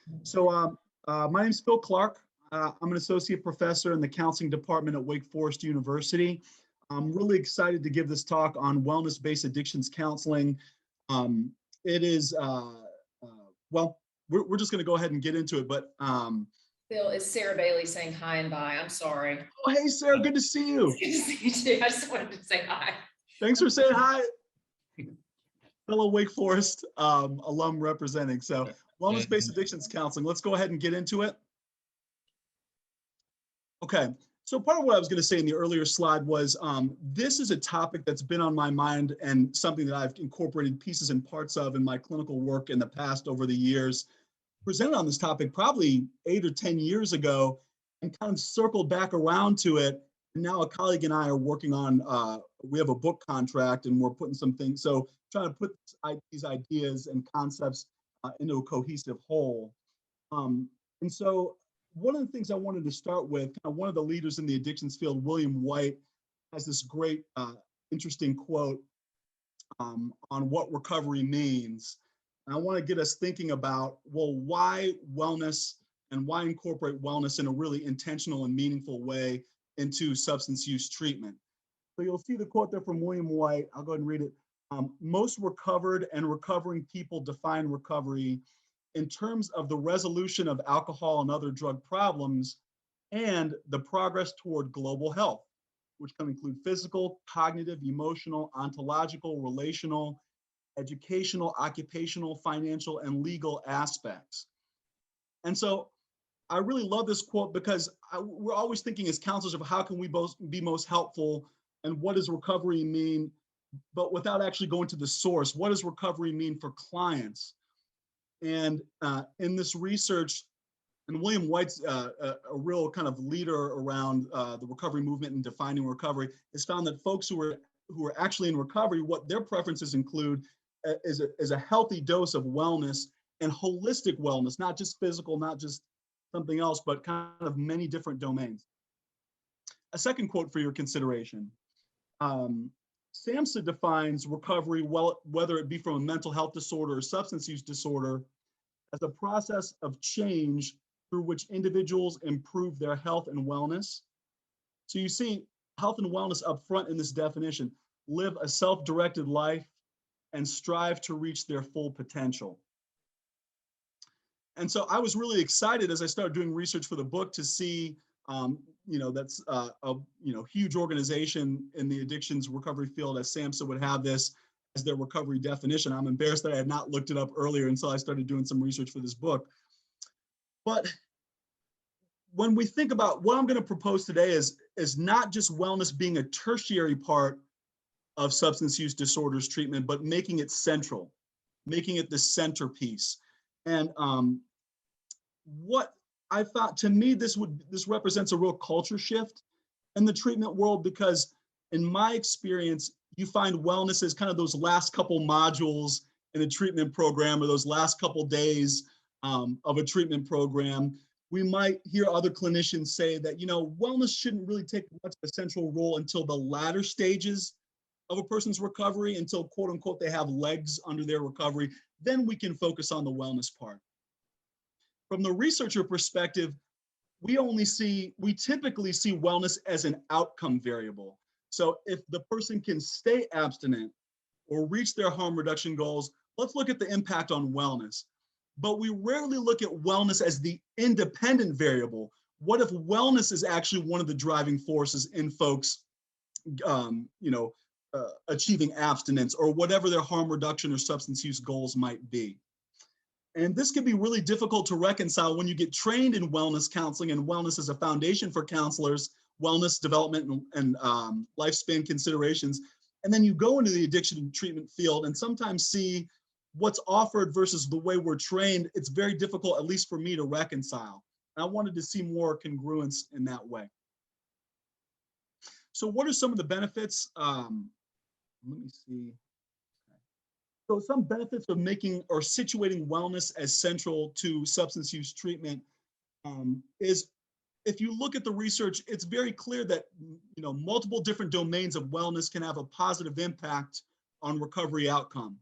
My name is Phil Clark. I'm an associate professor in the counseling department at Wake Forest University. I'm really excited to give this talk on wellness-based addictions counseling. It is, well, we're just going to go ahead and get into it. But Phil, is Sarah Bailey saying hi and bye? I'm sorry. oh, hey, Sarah, good to see you. It's good to see you too. I just wanted to say hi. Thanks for saying hi. Fellow Wake Forest alum representing. So wellness-based addictions counseling. Let's go ahead and get into it. Okay, so part of what I was going to say in the earlier slide was this is a topic that's been on my mind and something that I've incorporated pieces and parts of in my clinical work in the past over the years. Presented on this topic probably 8 or 10 years ago and kind of circled back around to it. And now a colleague and I are working on, we have a book contract and we're putting some things, so trying to put these ideas and concepts into a cohesive whole. And so one of the things I wanted to start with, kind of one of the leaders in the addictions field, William White, has this great, interesting quote on what recovery means. And I want to get us thinking about, well, why wellness and why incorporate wellness in a really intentional and meaningful way into substance use treatment. So you'll see the quote there from William White. I'll go ahead and read it. Most recovered and recovering people define recovery in terms of the resolution of alcohol and other drug problems and the progress toward global health, which can include physical, cognitive, emotional, ontological, relational, educational, occupational, financial, and legal aspects. And so I really love this quote because we're always thinking as counselors of how can we both be most helpful and what does recovery mean, but without actually going to the source. What does recovery mean for clients? And in this research, and William White's a real kind of leader around the recovery movement and defining recovery, has found that folks who are actually in recovery, what their preferences include is a healthy dose of wellness and holistic wellness, not just physical, not just something else, but kind of many different domains. A second quote for your consideration. SAMHSA defines recovery, whether it be from a mental health disorder or substance use disorder, as a process of change through which individuals improve their health and wellness. So you see health and wellness up front in this definition: live a self-directed life and strive to reach their full potential. And so I was really excited as I started doing research for the book to see, that's a huge organization in the addictions recovery field, as SAMHSA would have this as their recovery definition. I'm embarrassed that I had not looked it up earlier until I started doing some research for this book. But when we think about what I'm going to propose today is not just wellness being a tertiary part of substance use disorders treatment, but making it central, making it the centerpiece. And what I thought, to me, this represents a real culture shift in the treatment world, because in my experience, you find wellness as kind of those last couple modules in a treatment program, or those last couple days of a treatment program. We might hear other clinicians say that, wellness shouldn't really take much of a central role until the latter stages of a person's recovery, until quote unquote they have legs under their recovery. Then we can focus on the wellness part. From the researcher perspective, we typically see wellness as an outcome variable. So if the person can stay abstinent or reach their harm reduction goals, let's look at the impact on wellness. But we rarely look at wellness as the independent variable. What if wellness is actually one of the driving forces in folks, achieving abstinence or whatever their harm reduction or substance use goals might be? And this can be really difficult to reconcile when you get trained in wellness counseling, and wellness as a foundation for counselors, wellness development and lifespan considerations. And then you go into the addiction treatment field and sometimes see what's offered versus the way we're trained. It's very difficult, at least for me, to reconcile. And I wanted to see more congruence in that way. So what are some of the benefits? Let me see. So some benefits of making or situating wellness as central to substance use treatment is, if you look at the research, it's very clear that multiple different domains of wellness can have a positive impact on recovery outcome.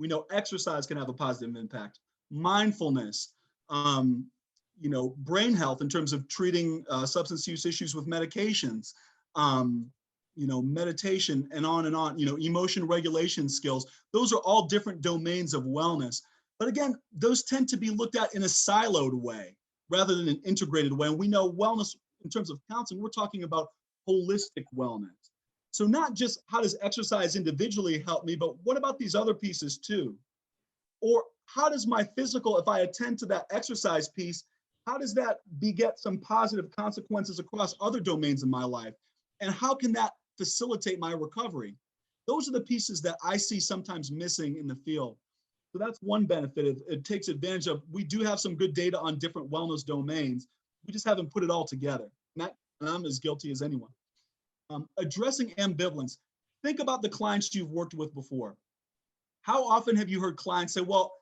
We know exercise can have a positive impact, mindfulness, brain health in terms of treating substance use issues with medications, meditation, and on, emotion regulation skills. Those are all different domains of wellness. But again, those tend to be looked at in a siloed way rather than an integrated way. And we know wellness in terms of counseling, we're talking about holistic wellness. So not just how does exercise individually help me, but what about these other pieces too? Or how does my physical, if I attend to that exercise piece, how does that beget some positive consequences across other domains of my life? And how can that facilitate my recovery? Those are the pieces that I see sometimes missing in the field. So that's one benefit. It takes advantage of, we do have some good data on different wellness domains. We just haven't put it all together. And I'm as guilty as anyone. Addressing ambivalence. Think about the clients you've worked with before. How often have you heard clients say, well,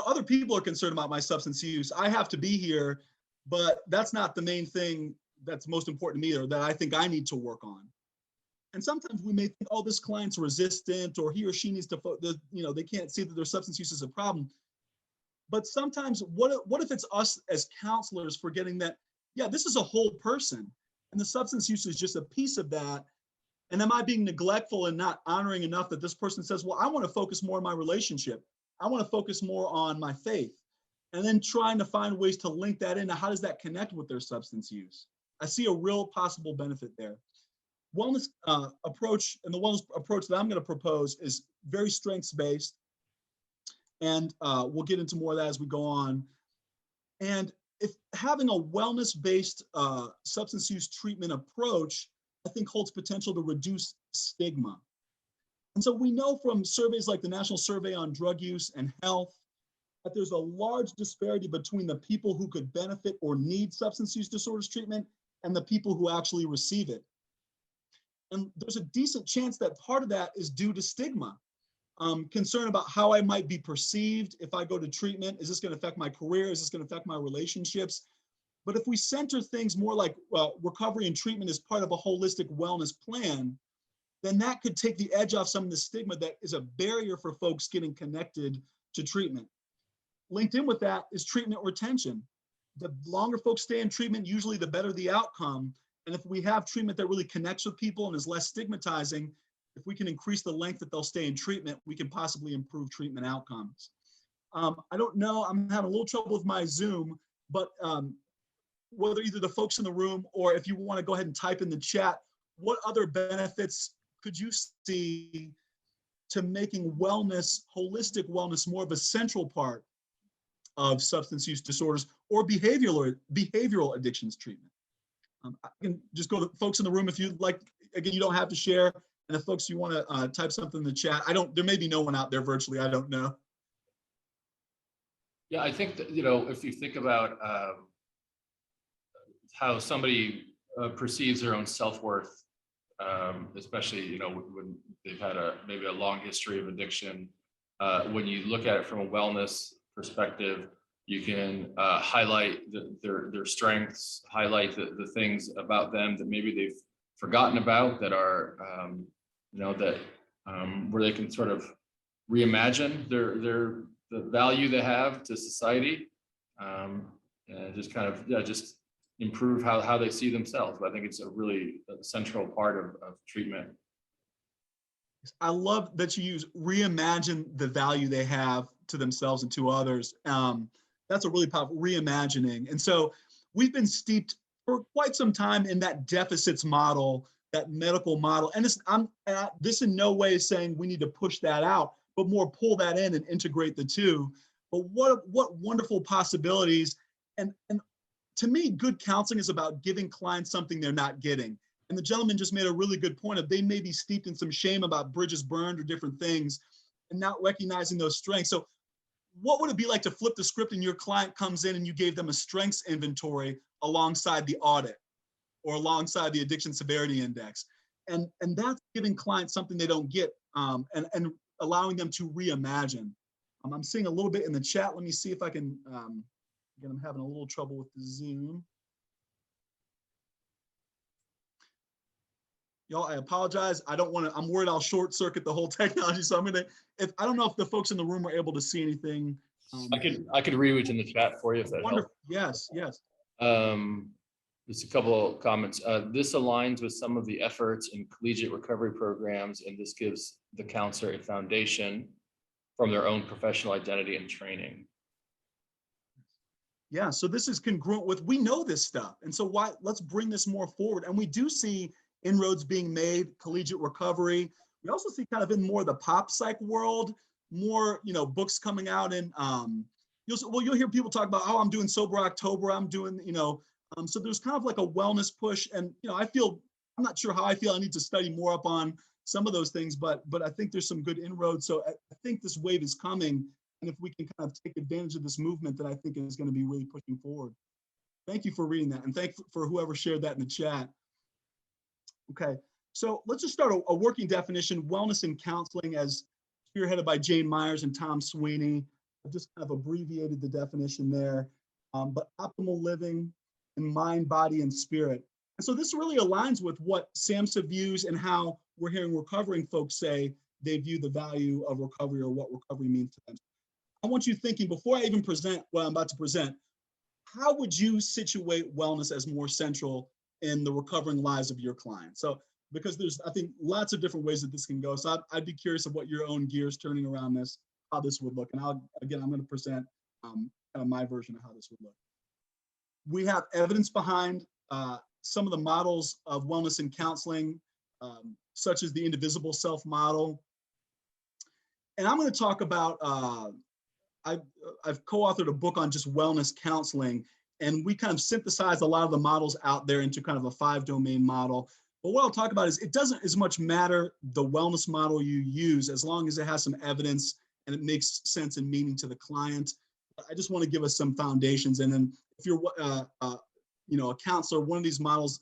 other people are concerned about my substance use. I have to be here, but that's not the main thing that's most important to me or that I think I need to work on. And sometimes we may think, oh, this client's resistant or he or she needs to, they can't see that their substance use is a problem. But sometimes what if it's us as counselors forgetting that, yeah, this is a whole person and the substance use is just a piece of that. And am I being neglectful and not honoring enough that this person says, well, I want to focus more on my relationship. I want to focus more on my faith. And then trying to find ways to link that into how does that connect with their substance use? I see a real possible benefit there. Wellness approach, and the wellness approach that I'm going to propose is very strengths-based. And we'll get into more of that as we go on. And if having a wellness-based substance use treatment approach, I think holds potential to reduce stigma. And so we know from surveys like the National Survey on Drug Use and Health that there's a large disparity between the people who could benefit or need substance use disorders treatment and the people who actually receive it. And there's a decent chance that part of that is due to stigma. Concern about how I might be perceived if I go to treatment. Is this going to affect my career? Is this going to affect my relationships? But if we center things more like recovery and treatment as part of a holistic wellness plan, then that could take the edge off some of the stigma that is a barrier for folks getting connected to treatment. Linked in with that is treatment retention. The longer folks stay in treatment, usually the better the outcome. And if we have treatment that really connects with people and is less stigmatizing, if we can increase the length that they'll stay in treatment, we can possibly improve treatment outcomes. I don't know, I'm having a little trouble with my Zoom, but whether either the folks in the room or if you want to go ahead and type in the chat, what other benefits could you see to making wellness, holistic wellness, more of a central part of substance use disorders or behavioral addictions treatment? I can just go to folks in the room if you'd like. Again, you don't have to share. And if folks, you want to type something in the chat, there may be no one out there virtually, I don't know. Yeah, I think that, if you think about how somebody perceives their own self-worth, especially, when they've had maybe a long history of addiction, when you look at it from a wellness perspective, you can highlight their strengths, highlight the things about them that maybe they've forgotten about that are, where they can sort of reimagine the value they have to society, and just kind of, just improve how they see themselves. But I think it's a really central part of treatment. I love that you use reimagine the value they have to themselves and to others. That's a really powerful reimagining. And so we've been steeped for quite some time in that deficits model, that medical model. And this in no way is saying we need to push that out, but more pull that in and integrate the two. But what wonderful possibilities. And to me, good counseling is about giving clients something they're not getting. And the gentleman just made a really good point of they may be steeped in some shame about bridges burned or different things and not recognizing those strengths. So what would it be like to flip the script and your client comes in and you gave them a strengths inventory alongside the audit or alongside the addiction severity index? And that's giving clients something they don't get, and allowing them to reimagine. I'm seeing a little bit in the chat. Let me see if I can, again, I'm having a little trouble with the Zoom. Y'all, I apologize. I don't want to, I'm worried I'll short circuit the whole technology. So I don't know if the folks in the room are able to see anything I could read what's in the chat for you if that helps. Wonderful. Yes, yes. Just a couple of comments. This aligns with some of the efforts in collegiate recovery programs, and this gives the counselor a foundation from their own professional identity and training. Yeah, so this is congruent with, we know this stuff. And so let's bring this more forward. And we do see inroads being made, collegiate recovery. We also see kind of in more the pop psych world, more, books coming out, and you'll hear people talk about, oh, I'm doing Sober October, I'm doing, so there's kind of like a wellness push. And, I'm not sure how I feel. I need to study more up on some of those things, but I think there's some good inroads. So I think this wave is coming. And if we can kind of take advantage of this movement, that I think is going to be really pushing forward. Thank you for reading that. And thank you for whoever shared that in the chat. Okay, so let's just start a working definition. Wellness and counseling, as spearheaded by Jane Myers and Tom Sweeney. I've just kind of abbreviated the definition there, but optimal living in mind, body, and spirit. And so this really aligns with what SAMHSA views and how we're hearing recovering folks say they view the value of recovery or what recovery means to them. I want you thinking, before I even present what I'm about to present, how would you situate wellness as more central in the recovering lives of your clients? So, because there's, I think, lots of different ways that this can go. So I'd be curious of what your own gears turning around this, how this would look. And I'm going to present kind of my version of how this would look. We have evidence behind some of the models of wellness and counseling, such as the indivisible self model. And I'm going to talk about, I've co-authored a book on just wellness counseling, and we kind of synthesized a lot of the models out there into kind of a 5-domain model. But what I'll talk about is, it doesn't as much matter the wellness model you use, as long as it has some evidence and it makes sense and meaning to the client. I just want to give us some foundations. And then if you're a counselor, one of these models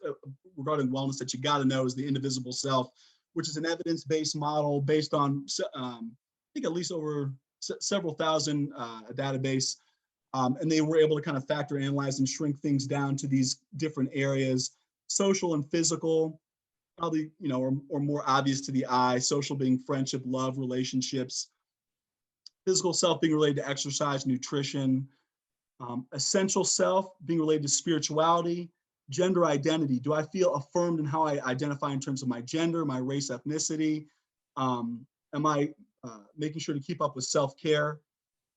regarding wellness that you got to know is the indivisible self, which is an evidence-based model based on, I think, at least over several thousand database. And they were able to kind of factor, analyze, and shrink things down to these different areas: social and physical, probably, or more obvious to the eye, social being friendship, love, relationships; physical self being related to exercise, nutrition; essential self being related to spirituality; gender identity. Do I feel affirmed in how I identify in terms of my gender, my race, ethnicity? Am I making sure to keep up with self-care?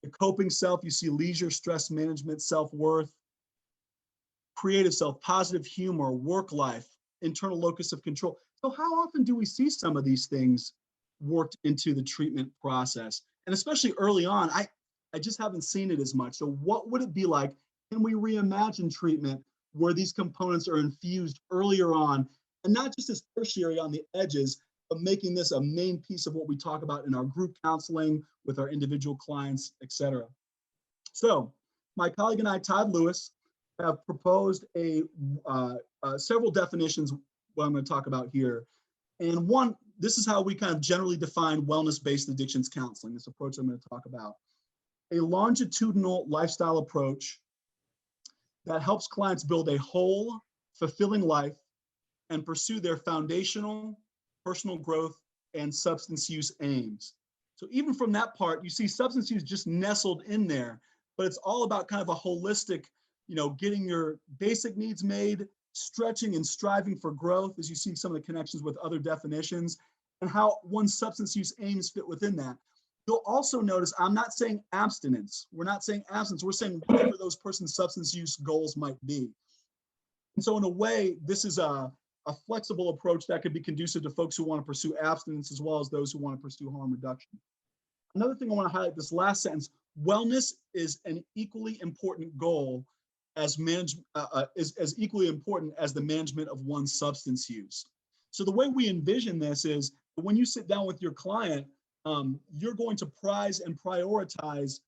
The coping self, you see leisure, stress management, self-worth; creative self, positive humor, work life, internal locus of control. So how often do we see some of these things worked into the treatment process? And especially early on, I just haven't seen it as much. So what would it be like? Can we reimagine treatment where these components are infused earlier on, and not just as tertiary on the edges, but making this a main piece of what we talk about in our group counseling with our individual clients, et cetera. So my colleague and I, Todd Lewis, have proposed several definitions, what I'm going to talk about here. And one, this is how we kind of generally define wellness-based addictions counseling, this approach I'm going to talk about. A longitudinal lifestyle approach that helps clients build a whole, fulfilling life and pursue their foundational personal growth and substance use aims. So even from that part, you see substance use just nestled in there, but it's all about kind of a holistic, getting your basic needs made, stretching and striving for growth, as you see some of the connections with other definitions, and how one's substance use aims fit within that. You'll also notice I'm not saying abstinence. We're not saying abstinence. We're saying whatever those person's substance use goals might be. And so in a way, this is a flexible approach that could be conducive to folks who want to pursue abstinence as well as those who want to pursue harm reduction. Another thing I want to highlight, this last sentence: wellness is an equally important goal as is equally important as the management of one's substance use. So the way we envision this is, when you sit down with your client, you're going to prize and prioritize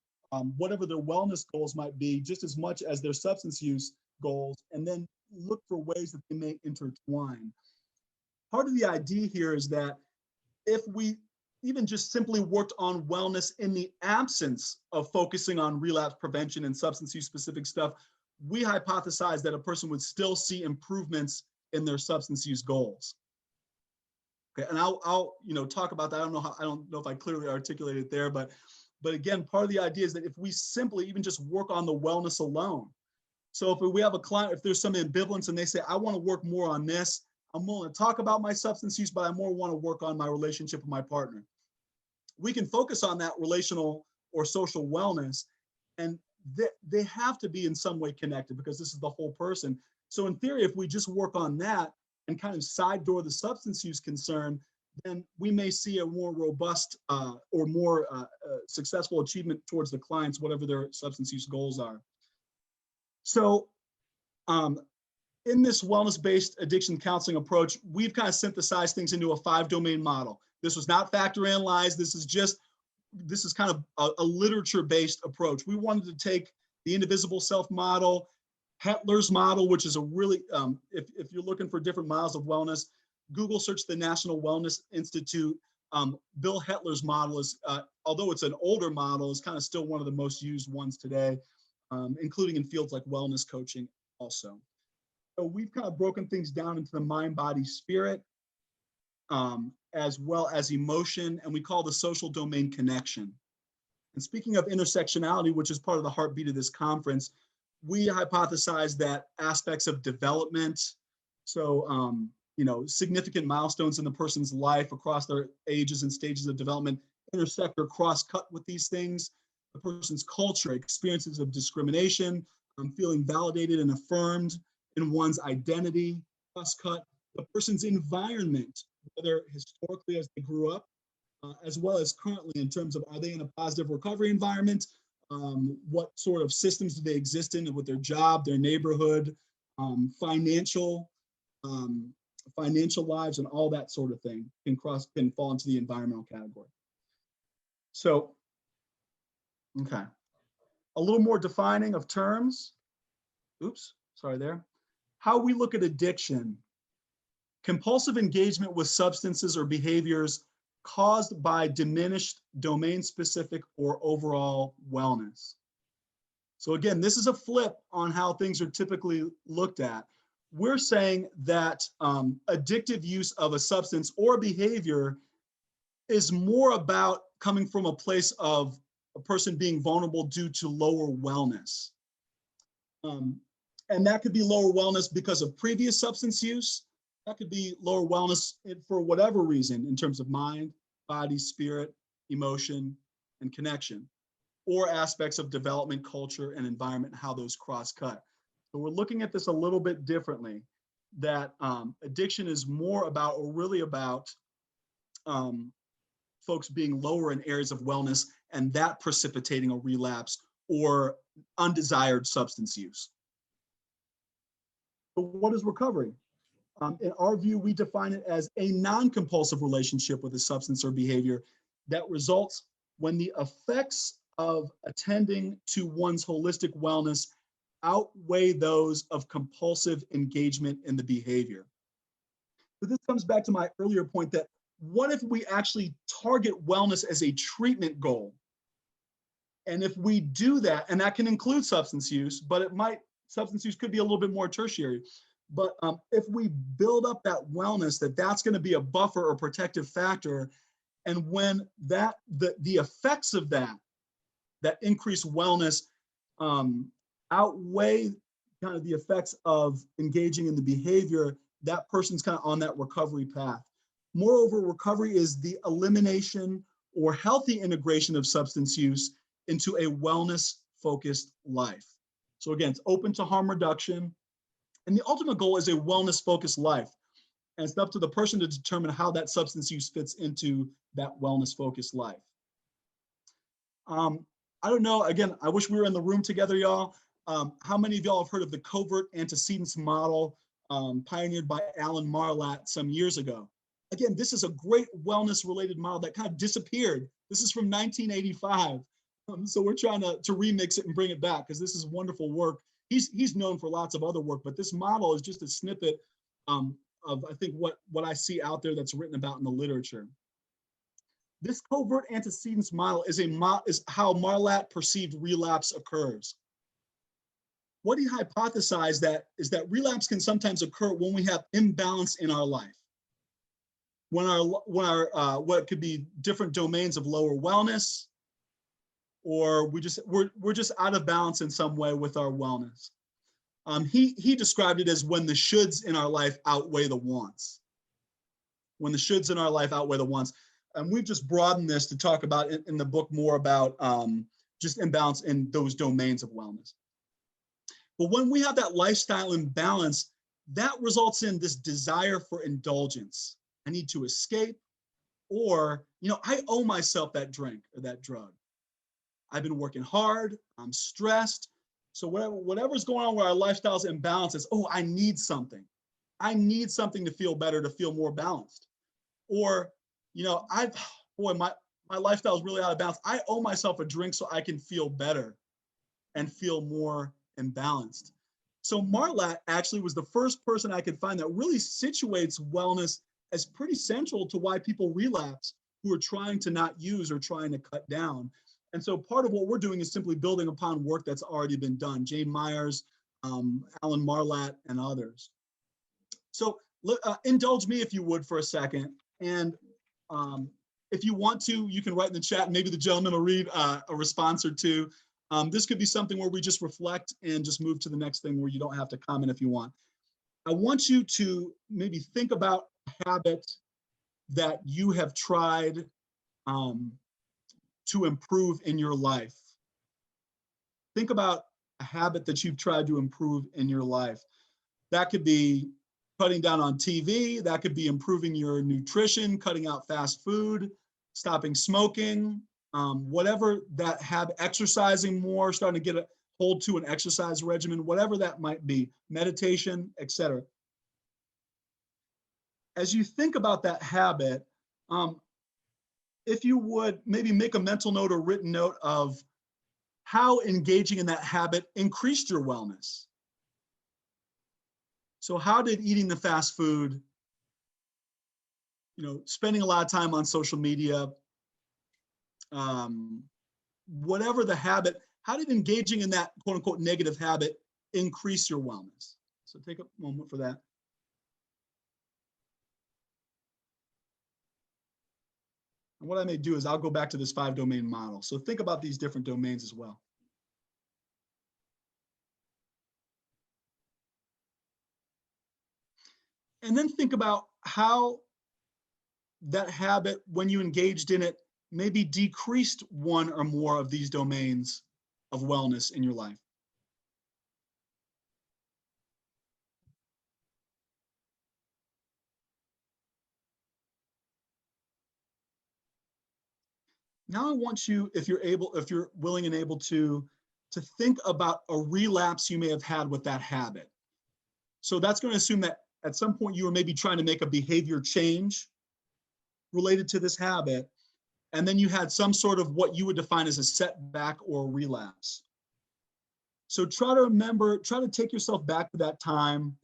whatever their wellness goals might be just as much as their substance use goals, and then look for ways that they may intertwine. Part of the idea here is that if we even just simply worked on wellness in the absence of focusing on relapse prevention and substance use specific stuff, we hypothesize that a person would still see improvements in their substance use goals. Okay, and I'll talk about that. I don't know if I clearly articulated it there, but But again, part of the idea is that if we simply even just work on the wellness alone. So if we have a client, if there's some ambivalence and they say, I want to work more on this, I'm willing to talk about my substance use, but I more want to work on my relationship with my partner. We can focus on that relational or social wellness, and they have to be in some way connected because this is the whole person. So in theory, if we just work on that and kind of side door the substance use concern, then we may see a more robust or more successful achievement towards the clients, whatever their substance use goals are. So in this wellness-based addiction counseling approach, we've kind of synthesized things into a 5-domain model. This was not factor analyzed. This is kind of a literature-based approach. We wanted to take the indivisible self model, Hetler's model, which is a really, if you're looking for different models of wellness, Google search the National Wellness Institute. Bill Hetler's model is, although it's an older model, is kind of still one of the most used ones today, including in fields like wellness coaching also. So we've kind of broken things down into the mind, body, spirit, as well as emotion, and we call the social domain connection. And speaking of intersectionality, which is part of the heartbeat of this conference, we hypothesize that aspects of development, so significant milestones in the person's life across their ages and stages of development intersect or cross-cut with these things. The person's culture, experiences of discrimination, feeling validated and affirmed in one's identity, cross-cut. The person's environment, whether historically as they grew up, as well as currently in terms of, are they in a positive recovery environment? What sort of systems do they exist in with their job, their neighborhood, financial lives, and all that sort of thing can fall into the environmental category. So, okay. A little more defining of terms. Oops, sorry there. How we look at addiction. Compulsive engagement with substances or behaviors caused by diminished domain-specific or overall wellness. So again, this is a flip on how things are typically looked at. We're saying that addictive use of a substance or behavior is more about coming from a place of a person being vulnerable due to lower wellness. And that could be lower wellness because of previous substance use. That could be lower wellness for whatever reason in terms of mind, body, spirit, emotion, and connection, or aspects of development, culture, and environment, how those cross-cut. So we're looking at this a little bit differently, that addiction is more about, or really about, folks being lower in areas of wellness and that precipitating a relapse or undesired substance use. So what is recovery? In our view, we define it as a non-compulsive relationship with a substance or behavior that results when the effects of attending to one's holistic wellness outweigh those of compulsive engagement in the behavior. But this comes back to my earlier point that what if we actually target wellness as a treatment goal? And if we do that, and that can include substance use, but substance use could be a little bit more tertiary. But if we build up that wellness, that's going to be a buffer or protective factor. And when the effects of that increased wellness outweigh kind of the effects of engaging in the behavior, that person's kind of on that recovery path. Moreover, recovery is the elimination or healthy integration of substance use into a wellness-focused life. So again, it's open to harm reduction. And the ultimate goal is a wellness-focused life. And it's up to the person to determine how that substance use fits into that wellness-focused life. I don't know, again, I wish we were in the room together, y'all. How many of y'all have heard of the covert antecedents model pioneered by Alan Marlatt some years ago? Again, this is a great wellness-related model that kind of disappeared. This is from 1985. So we're trying to remix it and bring it back because this is wonderful work. He's known for lots of other work, but this model is just a snippet of, I think, what I see out there that's written about in the literature. This covert antecedents model is how Marlatt perceived relapse occurs. What he hypothesized is that relapse can sometimes occur when we have imbalance in our life. When our what could be different domains of lower wellness, or we're just out of balance in some way with our wellness. He described it as when the shoulds in our life outweigh the wants. When the shoulds in our life outweigh the wants. And we've just broadened this to talk about in the book more about just imbalance in those domains of wellness. But when we have that lifestyle imbalance, that results in this desire for indulgence. I need to escape, or, I owe myself that drink or that drug. I've been working hard, I'm stressed. So whatever's going on where our lifestyle's imbalance is, I need something. I need something to feel better, to feel more balanced. Or, my lifestyle is really out of balance. I owe myself a drink so I can feel better and feel more imbalanced. So Marlatt actually was the first person I could find that really situates wellness as pretty central to why people relapse who are trying to not use or trying to cut down. And so part of what we're doing is simply building upon work that's already been done. Jane Myers, Alan Marlatt, and others. So indulge me if you would for a second. And if you want to, you can write in the chat. Maybe the gentleman will read a response or two. This could be something where we just reflect and just move to the next thing where you don't have to comment if you want. I want you to maybe think about a habit that you have tried to improve in your life. Think about a habit that you've tried to improve in your life. That could be cutting down on TV. That could be improving your nutrition, cutting out fast food, stopping smoking, whatever that habit, exercising more, starting to get a hold to an exercise regimen, whatever that might be, meditation, etc. As you think about that habit, if you would maybe make a mental note or written note of how engaging in that habit increased your wellness. So how did eating the fast food, spending a lot of time on social media, whatever the habit, how did engaging in that quote unquote negative habit increase your wellness? So take a moment for that. And what I may do is I'll go back to this 5-domain model. So think about these different domains as well. And then think about how that habit, when you engaged in it, maybe decreased one or more of these domains of wellness in your life. Now I want you, if you're willing and able to think about a relapse you may have had with that habit. So that's going to assume that at some point you were maybe trying to make a behavior change related to this habit, and then you had some sort of what you would define as a setback or relapse. So try to remember, try to take yourself back to that time.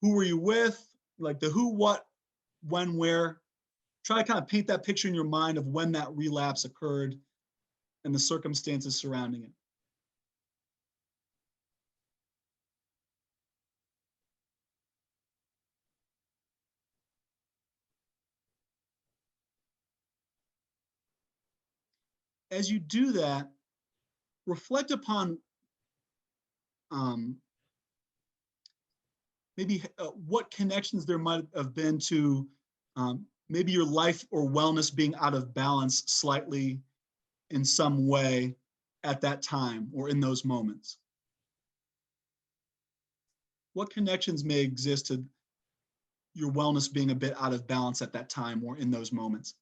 Who were you with? Like the who, what, when, where. Try to kind of paint that picture in your mind of when that relapse occurred and the circumstances surrounding it. As you do that, reflect upon maybe what connections there might have been to maybe your life or wellness being out of balance slightly in some way at that time or in those moments. What connections may exist to your wellness being a bit out of balance at that time or in those moments?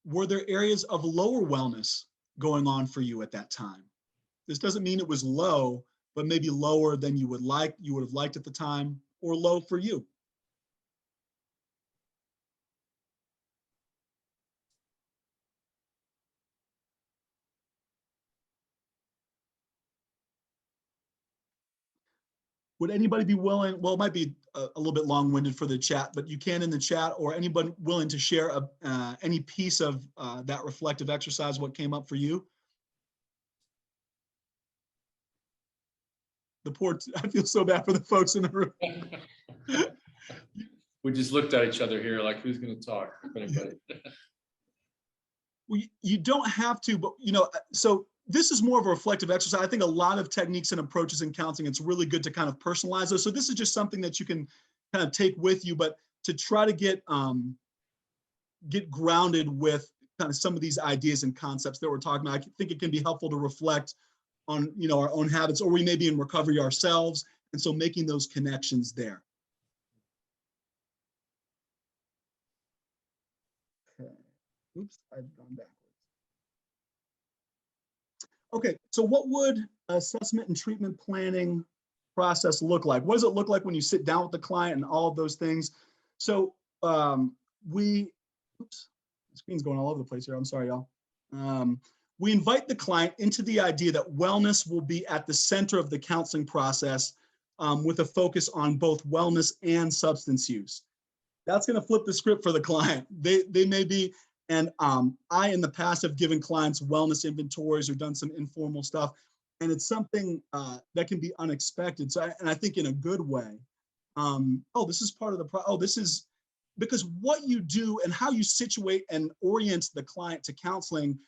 Were there areas of lower wellness going on for you at that time? This doesn't mean it was low, but maybe lower than you would have liked at the time, or low for you. Would anybody be willing, well, it might be a little bit long-winded for the chat, but you can in the chat, or anybody willing to share any piece of that reflective exercise, what came up for you? I feel so bad for the folks in the room. We just looked at each other here like, who's going to talk? If anybody. Well, you don't have to, but so this is more of a reflective exercise. I think a lot of techniques and approaches in counseling, it's really good to kind of personalize those. So this is just something that you can kind of take with you, but to try to get grounded with kind of some of these ideas and concepts that we're talking about. I think it can be helpful to reflect on, our own habits, or we may be in recovery ourselves. And so making those connections there. Okay. Oops, I've gone backwards. Okay, so what would assessment and treatment planning process look like? What does it look like when you sit down with the client and all of those things? So oops, the screen's going all over the place here. I'm sorry, y'all. We invite the client into the idea that wellness will be at the center of the counseling process, with a focus on both wellness and substance use. That's going to flip the script for the client. They may be, and I in the past have given clients wellness inventories or done some informal stuff, and it's something that can be unexpected. So, I think in a good way. Oh, this is part of the this is because what you do and how you situate and orient the client to counseling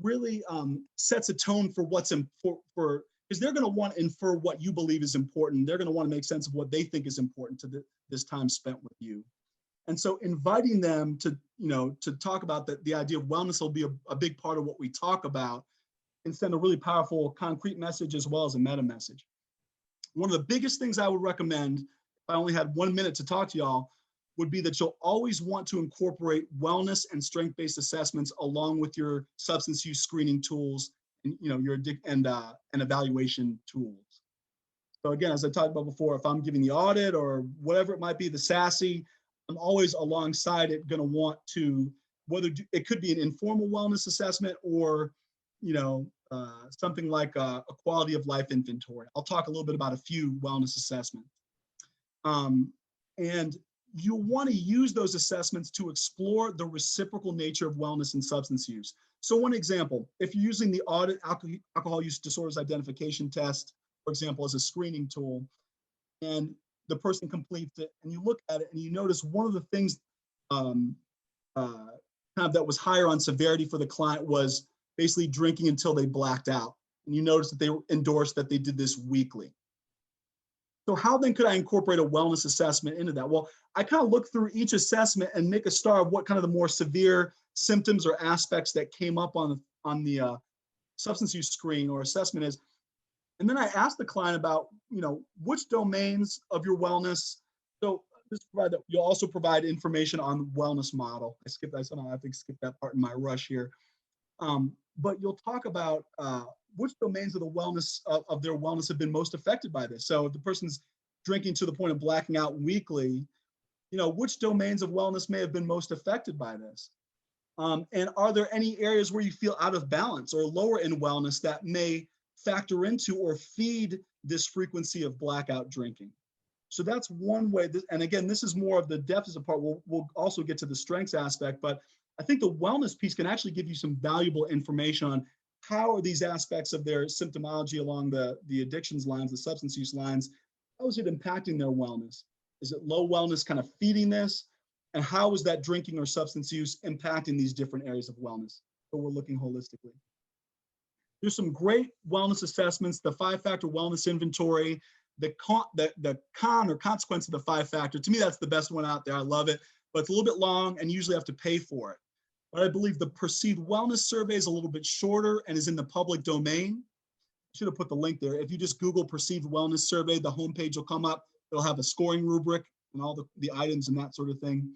really sets a tone for what's important because they're going to want to infer what you believe is important. They're going to want to make sense of what they think is important to this time spent with you. And so inviting them to, to talk about the idea of wellness will be a big part of what we talk about and send a really powerful concrete message as well as a meta message. One of the biggest things I would recommend, if I only had 1 minute to talk to y'all, would be that you'll always want to incorporate wellness and strength-based assessments along with your substance use screening tools and your and evaluation tools. So again, as I talked about before, if I'm giving the audit or whatever it might be, the SASE, I'm always alongside it going to want to, whether it could be an informal wellness assessment or, something like a quality of life inventory. I'll talk a little bit about a few wellness assessments. And you want to use those assessments to explore the reciprocal nature of wellness and substance use. So one example, if you're using the audit alcohol use disorders identification test, for example, as a screening tool, and the person completes it and you look at it and you notice one of the things kind of that was higher on severity for the client was basically drinking until they blacked out. And you notice that they endorsed that they did this weekly. So how then could I incorporate a wellness assessment into that? Well, I kind of look through each assessment and make a star of what kind of the more severe symptoms or aspects that came up on the substance use screen or assessment is. And then I ask the client about, which domains of your wellness. So you'll also provide information on wellness model. I somehow have to skip that part in my rush here. But you'll talk about which domains of the wellness of their wellness have been most affected by this. So if the person's drinking to the point of blacking out weekly, which domains of wellness may have been most affected by this? And are there any areas where you feel out of balance or lower in wellness that may factor into or feed this frequency of blackout drinking? So that's one way. And again, this is more of the deficit part. We'll also get to the strengths aspect, but I think the wellness piece can actually give you some valuable information on how are these aspects of their symptomology along the addictions lines, the substance use lines, how is it impacting their wellness? Is it low wellness kind of feeding this? And how is that drinking or substance use impacting these different areas of wellness? So we're looking holistically. There's some great wellness assessments, the 5-factor wellness inventory, the con or consequence of the 5-factor. To me, that's the best one out there. I love it, but it's a little bit long and you usually have to pay for it. But I believe the perceived wellness survey is a little bit shorter and is in the public domain. I should have put the link there. If you just Google perceived wellness survey, the homepage will come up. It'll have a scoring rubric and all the items and that sort of thing.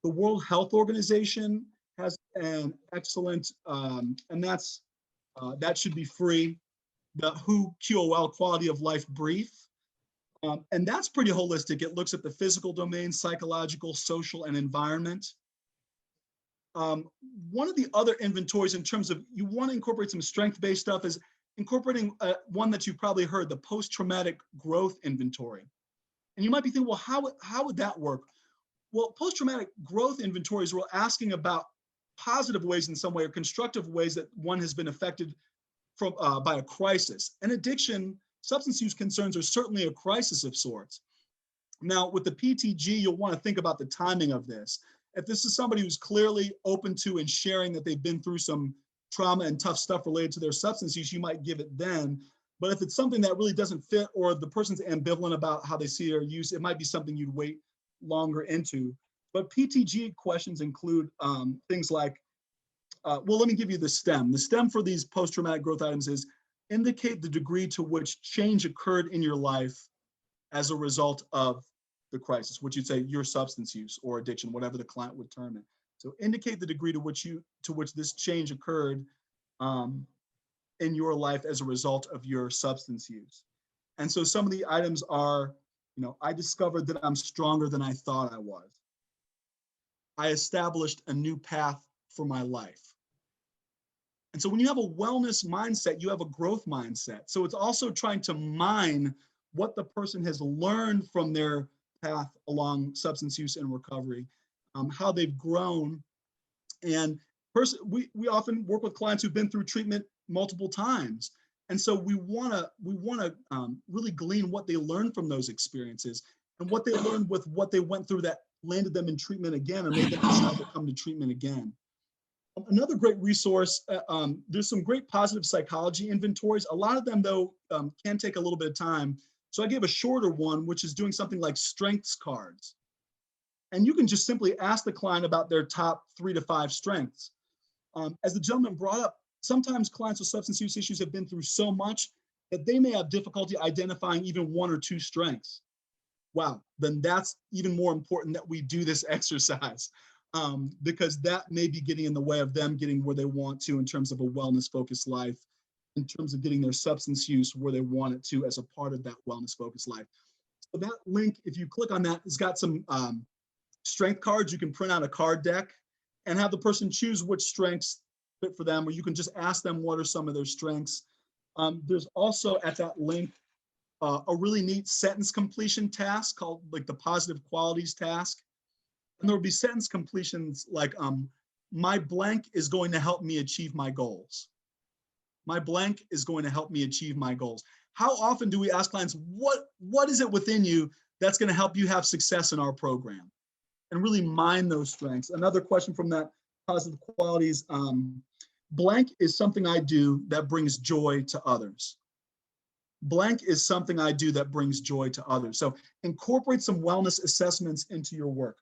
The World Health Organization has an excellent, and that should be free. The WHO QOL Quality of Life Brief. And that's pretty holistic. It looks at the physical domain, psychological, social, and environment. One of the other inventories in terms of you want to incorporate some strength-based stuff is incorporating one that you've probably heard, the post-traumatic growth inventory. And you might be thinking, well, how would that work? Well, post-traumatic growth inventories were asking about positive ways in some way or constructive ways that one has been affected from by a crisis. And addiction substance use concerns are certainly a crisis of sorts. Now, with the PTG, you'll want to think about the timing of this. If this is somebody who's clearly open to and sharing that they've been through some trauma and tough stuff related to their substance use, you might give it then. But if it's something that really doesn't fit, or the person's ambivalent about how they see their use, it might be something you'd wait longer into. But PTG questions include things like, well, let me give you the STEM. The STEM for these post-traumatic growth items is indicate the degree to which change occurred in your life as a result of the crisis, which you'd say your substance use or addiction, whatever the client would term it. So indicate the degree to which this change occurred in your life as a result of your substance use. And so some of the items are, I discovered that I'm stronger than I thought I was. I established a new path for my life. And so when you have a wellness mindset, you have a growth mindset. So it's also trying to mine what the person has learned from their path along substance use and recovery, how they've grown. And we often work with clients who've been through treatment multiple times. And so we want to really glean what they learned from those experiences and what they learned with what they went through that landed them in treatment again or made them decide to come to treatment again. Another great resource, there's some great positive psychology inventories. A lot of them, though, can take a little bit of time. So I gave a shorter one, which is doing something like strengths cards. And you can just simply ask the client about their top 3 to 5 strengths. As the gentleman brought up, sometimes clients with substance use issues have been through so much that they may have difficulty identifying even 1 or 2 strengths. Wow, then that's even more important that we do this exercise. Because that may be getting in the way of them getting where they want to in terms of a wellness-focused life, in terms of getting their substance use where they want it to as a part of that wellness-focused life. So that link, if you click on that, it's got some strength cards. You can print out a card deck and have the person choose which strengths fit for them, or you can just ask them what are some of their strengths. There's also at that link a really neat sentence completion task called like the positive qualities task. And there will be sentence completions like, my blank is going to help me achieve my goals. My blank is going to help me achieve my goals. How often do we ask clients, what is it within you that's going to help you have success in our program? And really mine those strengths. Another question from that positive qualities, blank is something I do that brings joy to others. Blank is something I do that brings joy to others. So incorporate some wellness assessments into your work.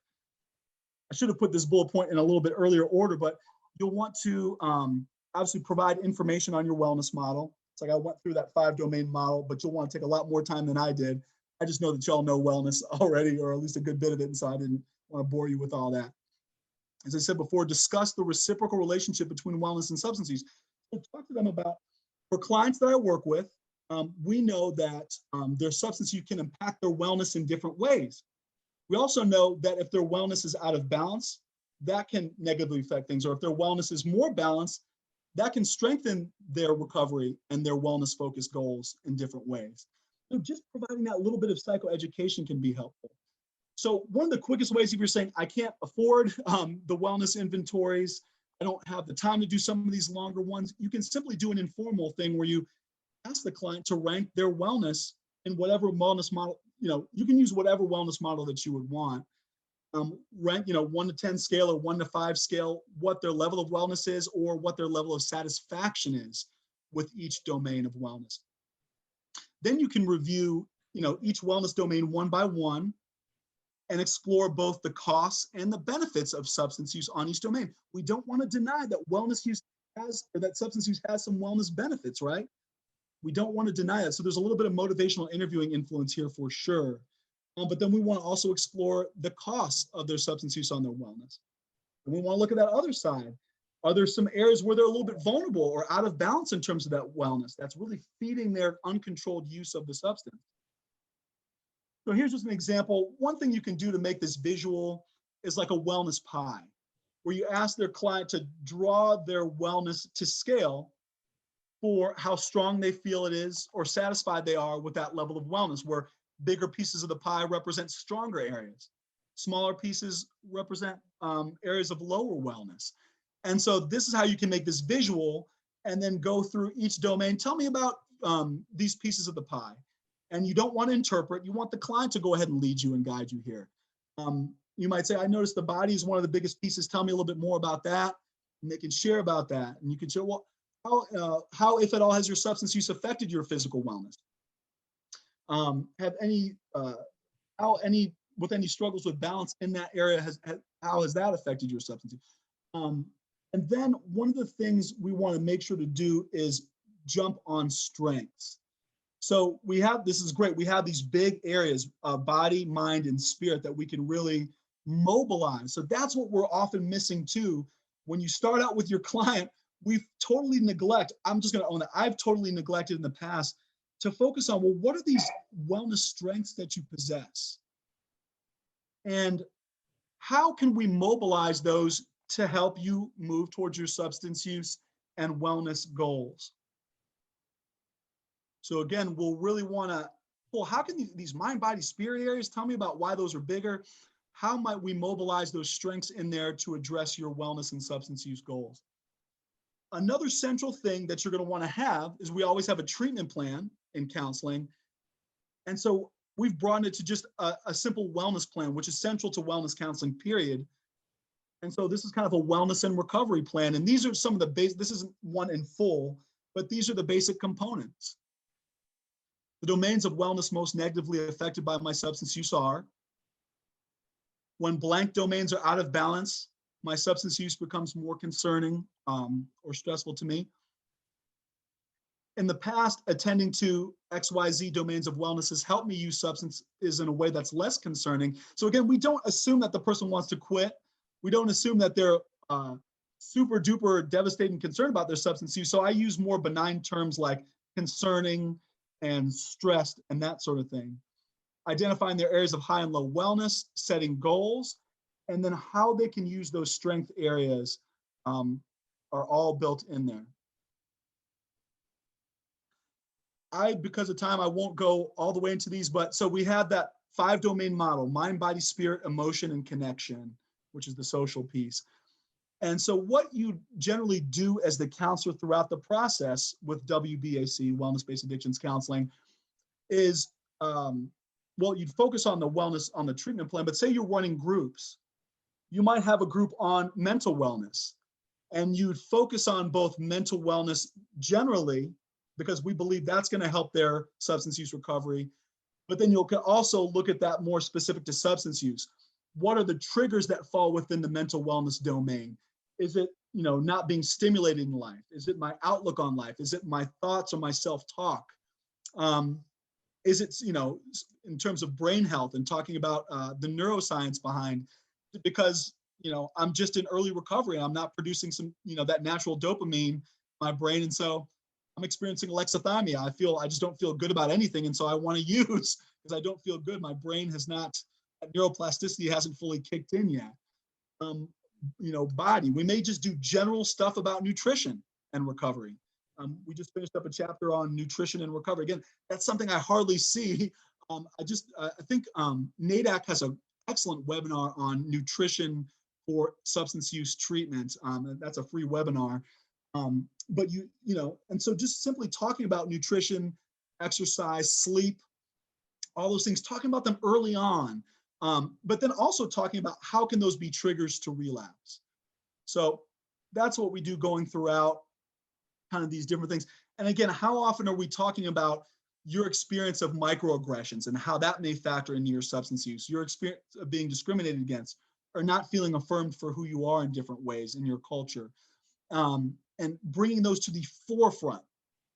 I should have put this bullet point in a little bit earlier order, but you'll want to obviously provide information on your wellness model. It's like I went through that 5-domain model, but you'll want to take a lot more time than I did. I just know that y'all know wellness already, or at least a good bit of it, and so I didn't want to bore you with all that. As I said before, discuss the reciprocal relationship between wellness and substance use. So talk to them about, for clients that I work with, we know that their substance use can impact their wellness in different ways. We also know that if their wellness is out of balance, that can negatively affect things. Or if their wellness is more balanced, that can strengthen their recovery and their wellness-focused goals in different ways. So just providing that little bit of psychoeducation can be helpful. So one of the quickest ways, if you're saying, I can't afford the wellness inventories, I don't have the time to do some of these longer ones, you can simply do an informal thing where you ask the client to rank their wellness in whatever wellness model. You can use whatever wellness model that you would want. Rank, 1 to 10 scale or 1 to 5 scale, what their level of wellness is or what their level of satisfaction is with each domain of wellness. Then you can review, each wellness domain one by one and explore both the costs and the benefits of substance use on each domain. We don't want to deny that wellness use has, or that substance use has some wellness benefits, right? We don't want to deny it. So there's a little bit of motivational interviewing influence here for sure. But then we want to also explore the costs of their substance use on their wellness. And we want to look at that other side. Are there some areas where they're a little bit vulnerable or out of balance in terms of that wellness that's really feeding their uncontrolled use of the substance? So here's just an example. One thing you can do to make this visual is like a wellness pie, where you ask their client to draw their wellness to scale for how strong they feel it is or satisfied they are with that level of wellness, where bigger pieces of the pie represent stronger areas. Smaller pieces represent areas of lower wellness. And so this is how you can make this visual and then go through each domain. Tell me about these pieces of the pie, and you don't want to interpret. You want the client to go ahead and lead you and guide you here. You might say, I noticed the body is one of the biggest pieces. Tell me a little bit more about that. And they can share about that. And you can share, well, how, if at all, has your substance use affected your physical wellness? With any struggles with balance in that area, how has that affected your substance use? And then one of the things we want to make sure to do is jump on strengths. So this is great. We have these big areas of body, mind, and spirit that we can really mobilize. So that's what we're often missing too. When you start out with your client, we've totally I'm just going to own that. I've totally neglected in the past to focus on, well, what are these wellness strengths that you possess? And how can we mobilize those to help you move towards your substance use and wellness goals? So again, we'll really want to, well, how can these mind, body, spirit areas, tell me about why those are bigger. How might we mobilize those strengths in there to address your wellness and substance use goals? Another central thing that you're going to want to have is we always have a treatment plan in counseling. And so we've broadened it to just a simple wellness plan, which is central to wellness counseling, period. And so this is kind of a wellness and recovery plan. And these are some of the basic, this isn't one in full, but these are the basic components. The domains of wellness most negatively affected by my substance use are: when blank domains are out of balance, my substance use becomes more concerning or stressful to me. In the past, attending to XYZ domains of wellness has helped me use substances in a way that's less concerning. So again, we don't assume that the person wants to quit. We don't assume that they're super duper devastating concerned about their substance use. So I use more benign terms like concerning and stressed and that sort of thing. Identifying their areas of high and low wellness, setting goals, and then how they can use those strength areas are all built in there. Because of time, I won't go all the way into these, but so we have that 5-domain model: mind, body, spirit, emotion, and connection, which is the social piece. And so what you generally do as the counselor throughout the process with WBAC, Wellness-Based Addictions Counseling, is, well, you'd focus on the wellness on the treatment plan, but say you're running groups. You might have a group on mental wellness, and you'd focus on both mental wellness generally, because we believe that's going to help their substance use recovery. But then you'll also look at that more specific to substance use. What are the triggers that fall within the mental wellness domain? Is it, not being stimulated in life? Is it my outlook on life? Is it my thoughts or my self-talk? Is it, in terms of brain health and talking about the neuroscience behind, because, I'm just in early recovery. I'm not producing that natural dopamine in my brain. And so I'm experiencing alexithymia. I just don't feel good about anything. And so I want to use, because I don't feel good. My brain has not, neuroplasticity hasn't fully kicked in yet. Body, we may just do general stuff about nutrition and recovery. We just finished up a chapter on nutrition and recovery. Again, that's something I hardly see. I think NADAC has an excellent webinar on nutrition for substance use treatment. That's a free webinar. But and so just simply talking about nutrition, exercise, sleep, all those things, talking about them early on, but then also talking about how can those be triggers to relapse. So that's what we do going throughout kind of these different things. And again, how often are we talking about your experience of microaggressions and how that may factor into your substance use, your experience of being discriminated against or not feeling affirmed for who you are in different ways in your culture, and bringing those to the forefront.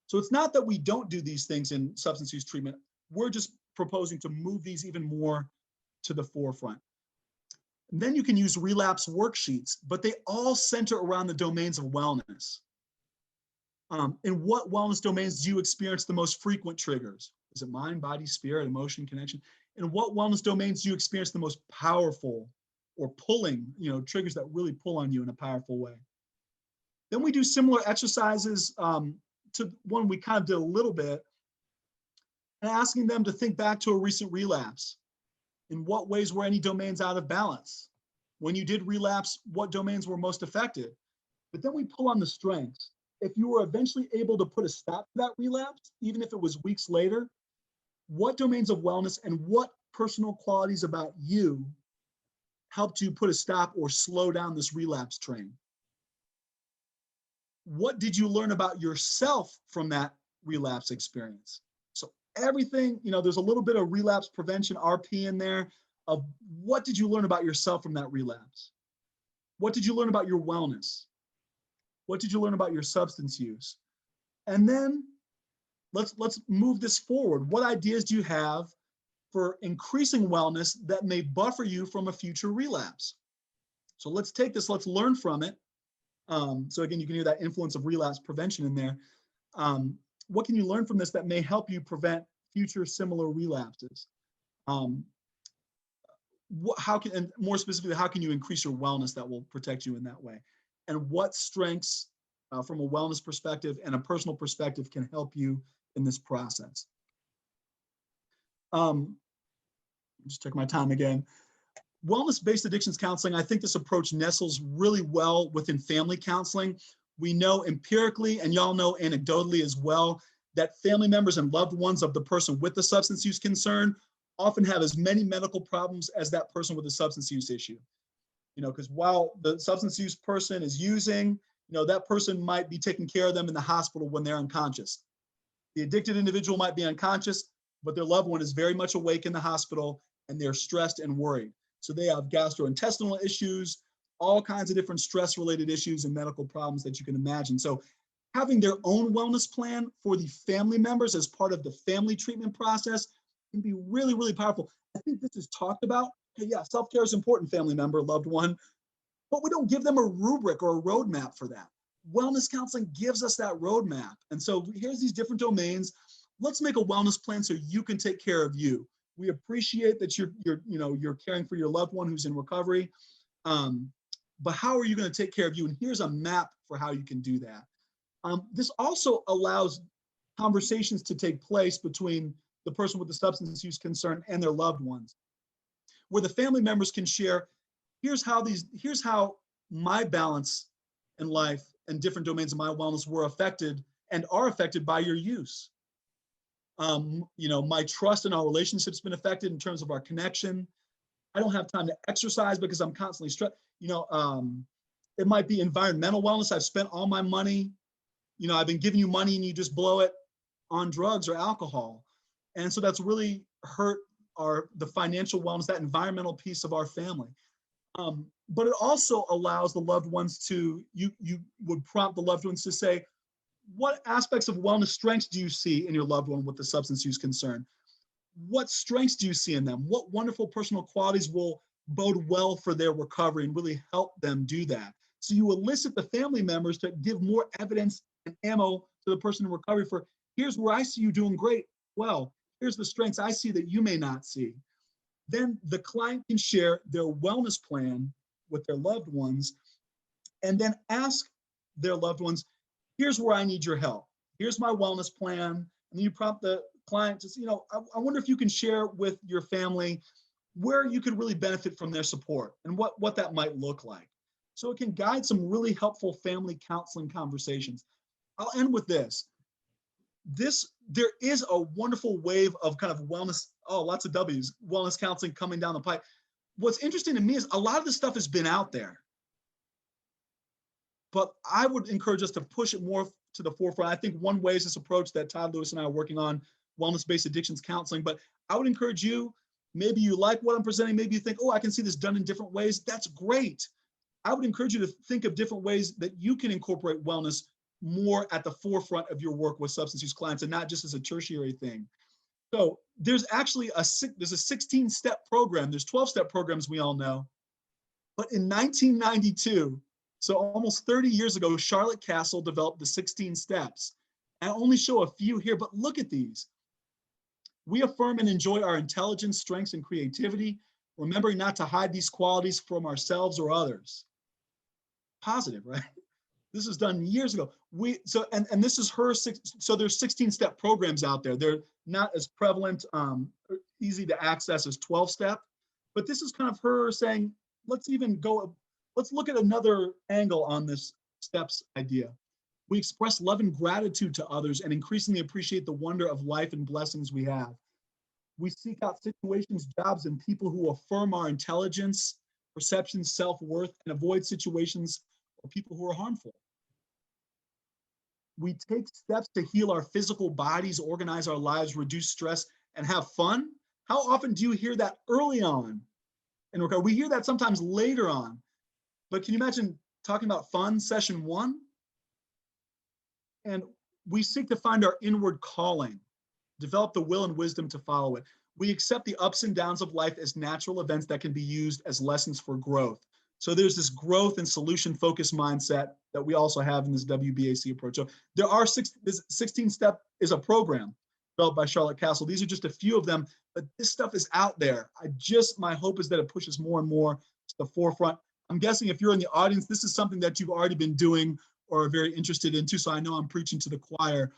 So it's not that we don't do these things in substance use treatment. We're just proposing to move these even more to the forefront. And then you can use relapse worksheets, but they all center around the domains of wellness. In what wellness domains do you experience the most frequent triggers? Is it mind, body, spirit, emotion, connection? In what wellness domains do you experience the most powerful or pulling, triggers that really pull on you in a powerful way? Then we do similar exercises to one we kind of did a little bit, and asking them to think back to a recent relapse. In what ways were any domains out of balance? When you did relapse, what domains were most affected? But then we pull on the strengths. if you were eventually able to put a stop to that relapse, even if it was weeks later, what domains of wellness and what personal qualities about you helped you put a stop or slow down this relapse train? What did you learn about yourself from that relapse experience? So everything, there's a little bit of relapse prevention, RP in there, of what did you learn about yourself from that relapse? What did you learn about your wellness? What did you learn about your substance use? And then let's move this forward. What ideas do you have for increasing wellness that may buffer you from a future relapse? So let's take this, let's learn from it. So again, you can hear that influence of relapse prevention in there. What can you learn from this that may help you prevent future similar relapses? And more specifically, how can you increase your wellness that will protect you in that way? And what strengths from a wellness perspective and a personal perspective can help you in this process? Just check my time again. Wellness-based addictions counseling, I think this approach nestles really well within family counseling. We know empirically, and y'all know anecdotally as well, that family members and loved ones of the person with the substance use concern often have as many medical problems as that person with a substance use issue. Because while the substance use person is using, that person might be taking care of them in the hospital when they're unconscious. The addicted individual might be unconscious, but their loved one is very much awake in the hospital and they're stressed and worried. So they have gastrointestinal issues, all kinds of different stress-related issues and medical problems that you can imagine. So having their own wellness plan for the family members as part of the family treatment process can be really, really powerful. I think this is talked about. Yeah, self-care is important, family member, loved one, but we don't give them a rubric or a roadmap for that. Wellness counseling gives us that roadmap. And so here's these different domains. Let's make a wellness plan so you can take care of you. We appreciate that you're caring for your loved one who's in recovery, but how are you going to take care of you? And here's a map for how you can do that. This also allows conversations to take place between the person with the substance use concern and their loved ones, where the family members can share, here's how my balance in life and different domains of my wellness were affected and are affected by your use. My trust in our relationship's been affected in terms of our connection. I don't have time to exercise because I'm constantly stressed. It might be environmental wellness. I've spent all my money. I've been giving you money and you just blow it on drugs or alcohol. And so that's really hurt the financial wellness, that environmental piece of our family. But it also allows the loved ones to, you would prompt the loved ones to say, what aspects of wellness strengths do you see in your loved one with the substance use concern? What strengths do you see in them? What wonderful personal qualities will bode well for their recovery and really help them do that? So you elicit the family members to give more evidence and ammo to the person in recovery for, here's where I see you doing great. Well, here's the strengths I see that you may not see. Then the client can share their wellness plan with their loved ones and then ask their loved ones, here's where I need your help. Here's my wellness plan. And then you prompt the client to say, I wonder if you can share with your family where you could really benefit from their support and what that might look like. So it can guide some really helpful family counseling conversations. I'll end with this. There is a wonderful wave of kind of wellness, lots of W's, wellness counseling coming down the pipe. What's interesting to me is a lot of this stuff has been out there, but I would encourage us to push it more to the forefront. I think one way is this approach that Todd Lewis and I are working on, wellness-based addictions counseling, but I would encourage you, maybe you like what I'm presenting, maybe you think, I can see this done in different ways. That's great. I would encourage you to think of different ways that you can incorporate wellness more at the forefront of your work with substance use clients and not just as a tertiary thing. So there's actually there's a 16-step program. There's 12-step programs we all know. But in 1992, so almost 30 years ago, Charlotte Castle developed the 16 steps. I only show a few here, but look at these. We affirm and enjoy our intelligence, strengths, and creativity, remembering not to hide these qualities from ourselves or others. Positive, right? This was done years ago. And this is her so there's 16-step programs out there. They're not as prevalent, easy to access as 12-step, but this is kind of her saying, let's look at another angle on this steps idea. We express love and gratitude to others and increasingly appreciate the wonder of life and blessings we have. We seek out situations, jobs, and people who affirm our intelligence, perception, self-worth, and avoid situations or people who are harmful. We take steps to heal our physical bodies, organize our lives, reduce stress, and have fun. How often do you hear that early on? And we hear that sometimes later on. But can you imagine talking about fun, session 1? And we seek to find our inward calling, develop the will and wisdom to follow it. We accept the ups and downs of life as natural events that can be used as lessons for growth. So there's this growth and solution focused mindset that we also have in this WBAC approach. So there are 16 step is a program developed by Charlotte Castle. These are just a few of them, but this stuff is out there. My hope is that it pushes more and more to the forefront. I'm guessing if you're in the audience, this is something that you've already been doing or are very interested in too. So I know I'm preaching to the choir.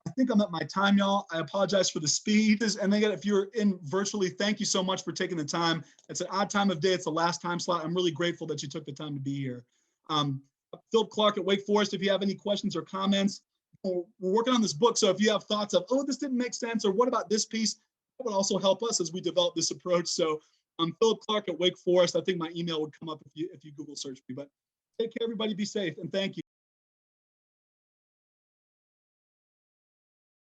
I think I'm at my time, y'all. I apologize for the speed. And again, if you're in virtually, thank you so much for taking the time. It's an odd time of day. It's the last time slot. I'm really grateful that you took the time to be here. Philip Clark at Wake Forest, if you have any questions or comments, we're working on this book. So if you have thoughts of, oh, this didn't make sense, or what about this piece, that would also help us as we develop this approach. So Philip Clark at Wake Forest. I think my email would come up if you Google search me, but take care, everybody. Be safe. And thank you.